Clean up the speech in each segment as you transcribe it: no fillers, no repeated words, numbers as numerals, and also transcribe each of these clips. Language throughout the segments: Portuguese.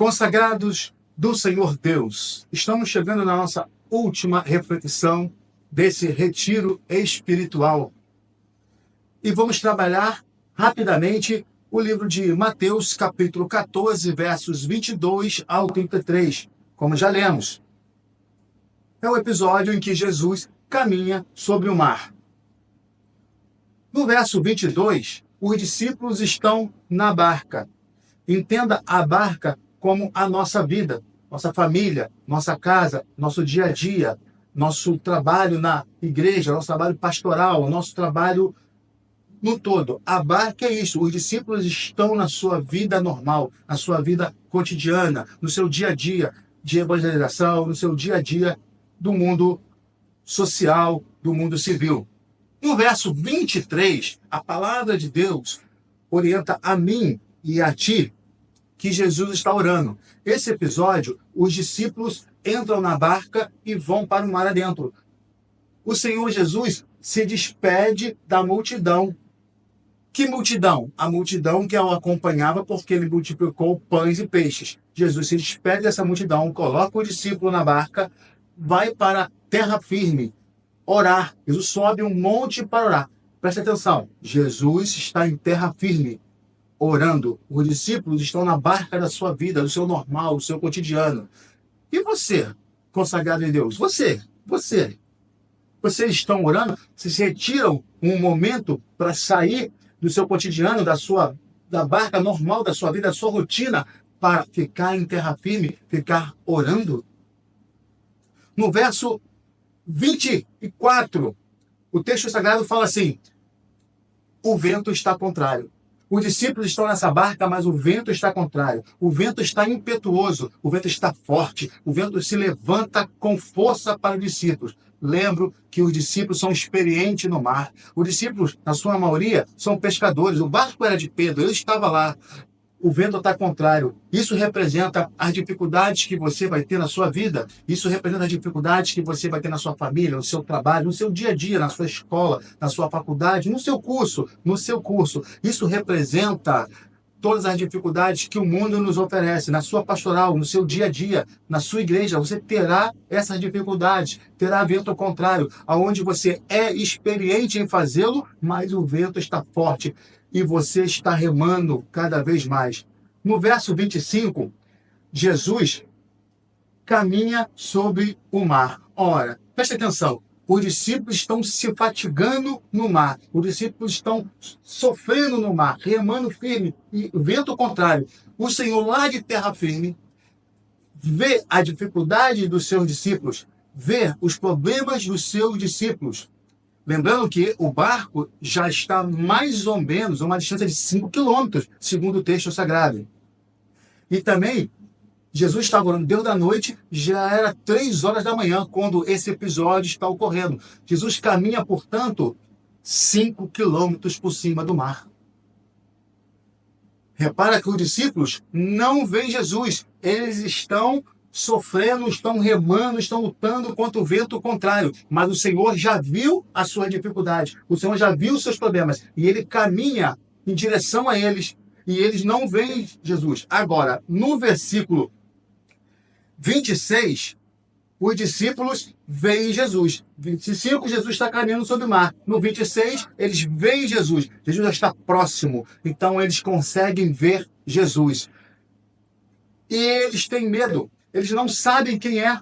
Consagrados do Senhor Deus, estamos chegando na nossa última reflexão desse retiro espiritual. E vamos trabalhar rapidamente o livro de Mateus, capítulo 14, versos 22 ao 33, como já lemos. É o episódio em que Jesus caminha sobre o mar. No verso 22, os discípulos estão na barca. Entenda a barca como a nossa vida, nossa família, nossa casa, nosso dia a dia, nosso trabalho na igreja, nosso trabalho pastoral, nosso trabalho no todo. A barca é isso. Os discípulos estão na sua vida normal, na sua vida cotidiana, no seu dia a dia de evangelização, no seu dia a dia do mundo social, do mundo civil. No verso 23, a palavra de Deus orienta a mim e a ti que Jesus está orando. Esse episódio, os discípulos entram na barca e vão para o mar adentro. O Senhor Jesus se despede da multidão. Que multidão? A multidão que o acompanhava porque ele multiplicou pães e peixes. Jesus se despede dessa multidão, coloca o discípulo na barca, vai para terra firme, orar. Jesus sobe um monte para orar. Presta atenção, Jesus está em terra firme, orando. Os discípulos estão na barca da sua vida, do seu normal, do seu cotidiano. E você, consagrado em Deus? Vocês estão orando? Vocês se retiram um momento para sair do seu cotidiano, da barca normal da sua vida, da sua rotina, para ficar em terra firme, ficar orando? No verso 24, o texto sagrado fala assim: o vento está contrário. Os discípulos estão nessa barca, mas o vento está contrário. O vento está impetuoso, o vento está forte, o vento se levanta com força para os discípulos. Lembro que os discípulos são experientes no mar. Os discípulos, na sua maioria, são pescadores. O barco era de Pedro, ele estava lá. O vento está contrário. Isso representa as dificuldades que você vai ter na sua vida. Isso representa as dificuldades que você vai ter na sua família, no seu trabalho, no seu dia a dia, na sua escola, na sua faculdade, no seu curso. Isso representa todas as dificuldades que o mundo nos oferece, na sua pastoral, no seu dia a dia, na sua igreja. Você terá essas dificuldades, terá vento contrário, aonde você é experiente em fazê-lo, mas o vento está forte e você está remando cada vez mais. No verso 25, Jesus caminha sobre o mar. Ora, preste atenção, os discípulos estão se fatigando no mar, os discípulos estão sofrendo no mar, remando firme, e vento contrário. O Senhor lá de terra firme vê a dificuldade dos seus discípulos, vê os problemas dos seus discípulos. Lembrando que o barco já está mais ou menos a uma distância de 5 quilômetros, segundo o texto sagrado. E também, Jesus estava orando Deus da noite, já era 3 horas da manhã, quando esse episódio está ocorrendo. Jesus caminha, portanto, 5 quilômetros por cima do mar. Repara que os discípulos não veem Jesus, eles estão sofrendo, estão remando, estão lutando contra o vento contrário. Mas o Senhor já viu a sua dificuldade, o Senhor já viu os seus problemas, e ele caminha em direção a eles, e eles não veem Jesus. Agora, no versículo 26, os discípulos veem Jesus. 25, Jesus está caminhando sobre o mar. No 26, eles veem Jesus. Jesus já está próximo, então eles conseguem ver Jesus. E eles têm medo. Eles não sabem quem é,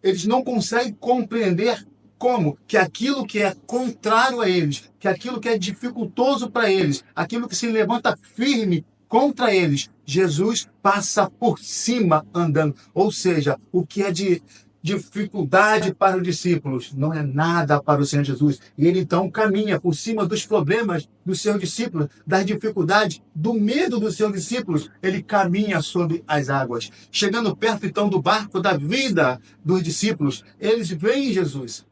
eles não conseguem compreender como que aquilo que é contrário a eles, que aquilo que é dificultoso para eles, aquilo que se levanta firme contra eles, Jesus passa por cima andando. Ou seja, o que é de dificuldade para os discípulos não é nada para o Senhor Jesus. E ele então caminha por cima dos problemas dos seus discípulos, das dificuldades, do medo dos seus discípulos. Ele caminha sobre as águas. Chegando perto então do barco da vida dos discípulos, eles veem Jesus.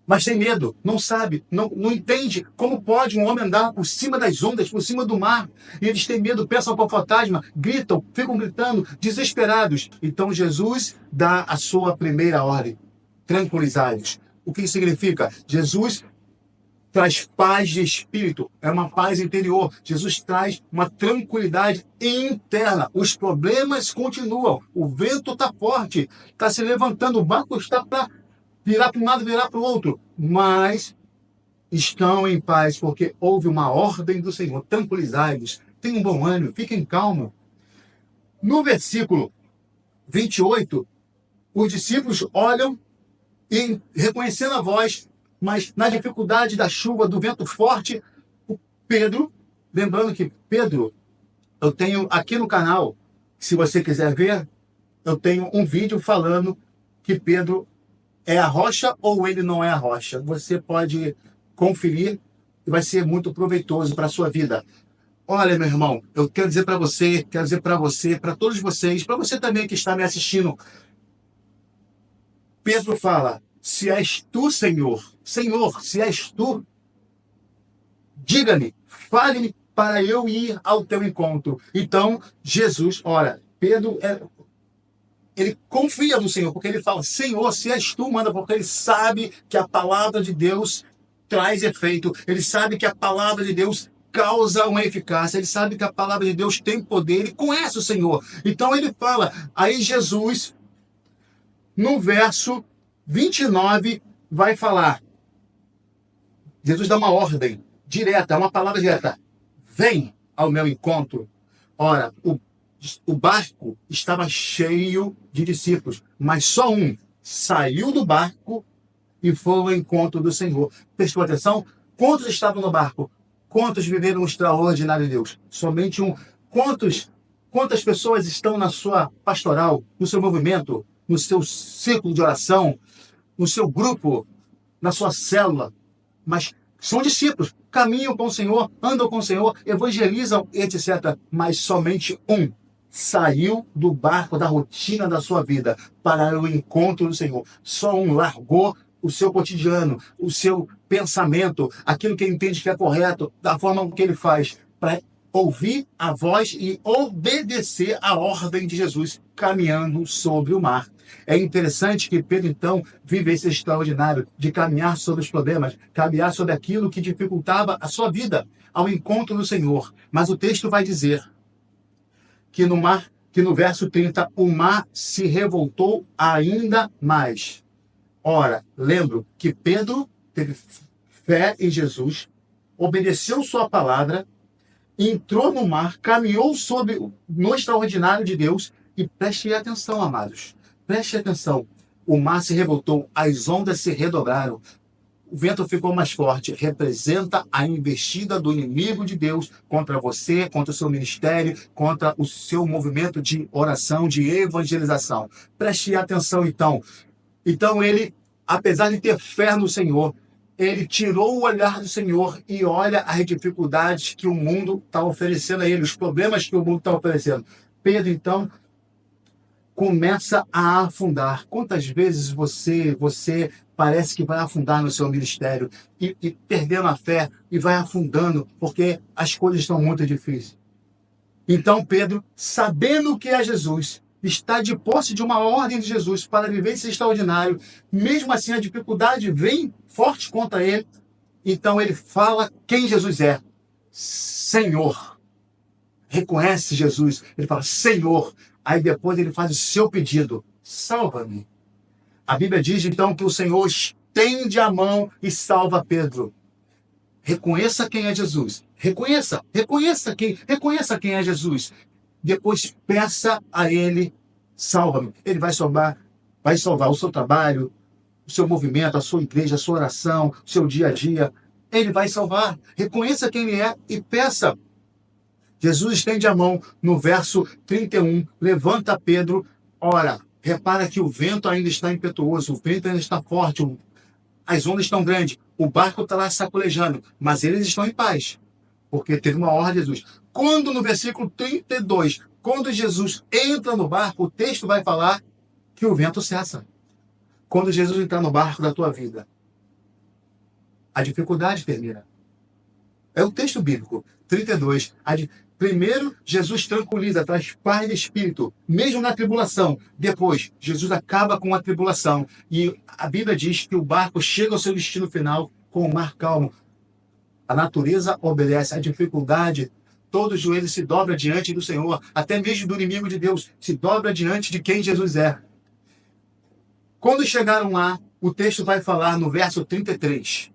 Mas tem medo, não sabe, não entende como pode um homem andar por cima das ondas, por cima do mar. E eles têm medo, pensam para o fantasma, gritam, ficam gritando, desesperados. Então Jesus dá a sua primeira ordem: tranquilizai-os. O que significa? Jesus traz paz de espírito, é uma paz interior. Jesus traz uma tranquilidade interna. Os problemas continuam, o vento está forte, está se levantando, o barco está para virar para um lado, virar para o outro, mas estão em paz, porque houve uma ordem do Senhor. Tranquilizai-vos, tenham um bom ânimo, fiquem calmos. No versículo 28, os discípulos olham e, reconhecendo a voz, mas na dificuldade da chuva, do vento forte, o Pedro, lembrando que Pedro, eu tenho aqui no canal, se você quiser ver, eu tenho um vídeo falando que Pedro é a rocha ou ele não é a rocha. Você pode conferir e vai ser muito proveitoso para a sua vida. Olha, meu irmão, eu quero dizer para você, para todos vocês, para você também que está me assistindo. Pedro fala, se és tu, Senhor, se és tu, diga-me, fale-me para eu ir ao teu encontro. Então, Jesus, olha, Pedro, ele confia no Senhor, porque ele fala, Senhor, se és tu, manda, porque ele sabe que a palavra de Deus traz efeito, ele sabe que a palavra de Deus causa uma eficácia, ele sabe que a palavra de Deus tem poder, ele conhece o Senhor. Então ele fala, aí Jesus, no verso 29, vai falar, Jesus dá uma ordem direta, uma palavra direta, vem ao meu encontro. Ora, o barco estava cheio de discípulos, mas só um saiu do barco e foi ao encontro do Senhor. Prestou atenção? Quantos estavam no barco? Quantos viveram o extraordinário de Deus? Somente um. Quantas pessoas estão na sua pastoral, no seu movimento, no seu círculo de oração, no seu grupo, na sua célula? Mas são discípulos, caminham com o Senhor, andam com o Senhor, evangelizam, etc. Mas somente um saiu do barco, da rotina da sua vida, para o encontro do Senhor. Só um largou o seu cotidiano, o seu pensamento, aquilo que ele entende que é correto, da forma que ele faz, para ouvir a voz e obedecer a ordem de Jesus, caminhando sobre o mar. É interessante que Pedro, então, vive esse extraordinário de caminhar sobre os problemas, caminhar sobre aquilo que dificultava a sua vida, ao encontro do Senhor. Mas o texto vai dizer que no verso 30, o mar se revoltou ainda mais. Ora, lembro que Pedro teve fé em Jesus, obedeceu sua palavra, entrou no mar, caminhou no extraordinário de Deus e preste atenção, amados. Preste atenção. O mar se revoltou, as ondas se redobraram, o vento ficou mais forte. Representa a investida do inimigo de Deus contra você, contra o seu ministério, contra o seu movimento de oração, de evangelização. Preste atenção, então. Então ele, apesar de ter fé no Senhor, ele tirou o olhar do Senhor e olha as dificuldades que o mundo está oferecendo a ele, os problemas que o mundo está oferecendo. Pedro, então, começa a afundar. Quantas vezes você parece que vai afundar no seu ministério e perdendo a fé e vai afundando porque as coisas estão muito difíceis? Então Pedro, sabendo que é Jesus, está de posse de uma ordem de Jesus para viver esse extraordinário. Mesmo assim, a dificuldade vem forte contra ele. Então ele fala quem Jesus é. Senhor. Reconhece Jesus. Ele fala, Senhor. Aí depois ele faz o seu pedido. Salva-me. A Bíblia diz então que o Senhor estende a mão e salva Pedro. Reconheça quem é Jesus. Reconheça quem é Jesus. Depois peça a ele, salva-me. Ele vai salvar o seu trabalho, o seu movimento, a sua igreja, a sua oração, o seu dia a dia. Ele vai salvar. Reconheça quem ele é e peça. Jesus estende a mão no verso 31, levanta Pedro. Ora, repara que o vento ainda está impetuoso, o vento ainda está forte, as ondas estão grandes, o barco está lá sacolejando, mas eles estão em paz, porque teve uma ordem de Jesus. Quando no versículo 32, quando Jesus entra no barco, o texto vai falar que o vento cessa. Quando Jesus entrar no barco da tua vida, a dificuldade termina. É o texto bíblico, 32. Primeiro, Jesus tranquiliza, traz paz de espírito, mesmo na tribulação. Depois, Jesus acaba com a tribulação. E a Bíblia diz que o barco chega ao seu destino final com o mar calmo. A natureza obedece, a dificuldade, todo joelho se dobra diante do Senhor, até mesmo do inimigo de Deus, se dobra diante de quem Jesus é. Quando chegaram lá, o texto vai falar no verso 33.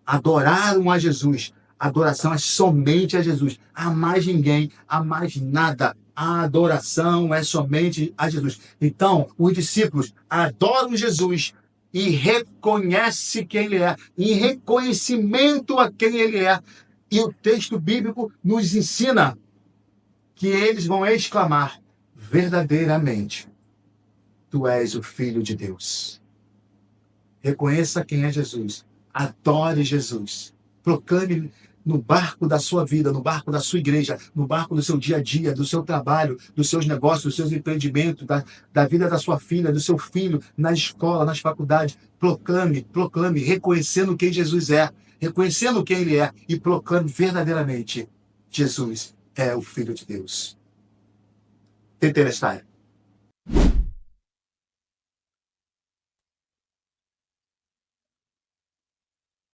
Adoraram a Jesus. A adoração é somente a Jesus. A mais ninguém, a mais nada. A adoração é somente a Jesus. Então, os discípulos adoram Jesus e reconhecem quem ele é, em reconhecimento a quem ele é. E o texto bíblico nos ensina que eles vão exclamar: verdadeiramente, tu és o Filho de Deus. Reconheça quem é Jesus. Adore Jesus. Proclame no barco da sua vida, no barco da sua igreja, no barco do seu dia a dia, do seu trabalho, dos seus negócios, dos seus empreendimentos, da vida da sua filha, do seu filho, na escola, nas faculdades. Proclame, reconhecendo quem Jesus é, reconhecendo quem ele é, e proclame verdadeiramente: Jesus é o Filho de Deus. Tetelestai.